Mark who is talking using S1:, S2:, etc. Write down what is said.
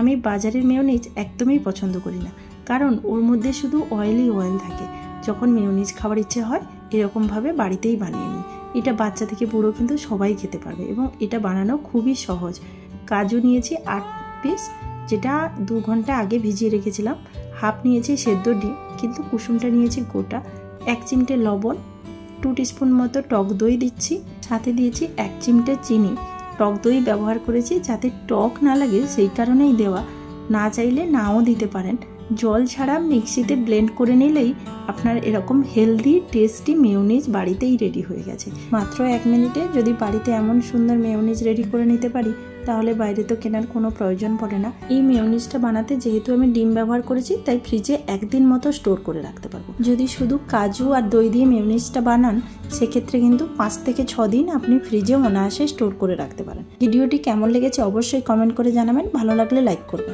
S1: আমি বাজারের মেয়োনিজ একদমই পছন্দ করি না, কারণ ওর মধ্যে শুধু অয়েল থাকে। যখন মেয়োনিজ খাবার ইচ্ছে হয় এরকমভাবে বাড়িতেই বানিয়ে নিই। এটা বাচ্চা থেকে বুড়ো কিন্তু সবাই খেতে পারবে এবং এটা বানানো খুবই সহজ। কাজু নিয়েছি 8 পিস, যেটা 2 ঘন্টা আগে ভিজিয়ে রেখেছিলাম। হাফ নিয়েছি সেদ্ধ ডিম, কিন্তু কুসুমটা নিয়েছি গোটা। 1 চিমটে লবণ, 2 টিস্পুন মতো টক দই দিচ্ছি, সাথে দিয়েছি 1 চিমটে চিনি। টক দই ব্যবহার করেছি যাতে টক না লাগে, সেই কারণেই দেওয়া। না চাইলে নাও দিতে পারেন। জল ছাড়া মিক্সিতে ব্লেন্ড করে নিলেই আপনার এরকম হেলদি টেস্টি মেয়োনিজ বাড়িতেই রেডি হয়ে গেছে। মাত্র 1 মিনিটে যদি বাড়িতে এমন সুন্দর মেয়োনিজ রেডি করে নিতে পারি, তাহলে বাইরে তো কেনার কোনো প্রয়োজন পড়ে না। এই মেয়োনিজটা বানাতে যেহেতু আমি ডিম ব্যবহার করেছি, তাই ফ্রিজে 1 দিন মতো স্টোর করে রাখতে পারবো। যদি শুধু কাজু আর দই দিয়ে মেয়োনিজটা বানান, সেক্ষেত্রে কিন্তু 5 থেকে 6 দিন আপনি ফ্রিজে অনায়াসে স্টোর করে রাখতে পারেন। ভিডিওটি কেমন লেগেছে অবশ্যই কমেন্ট করে জানাবেন। ভালো লাগলে লাইক করবেন।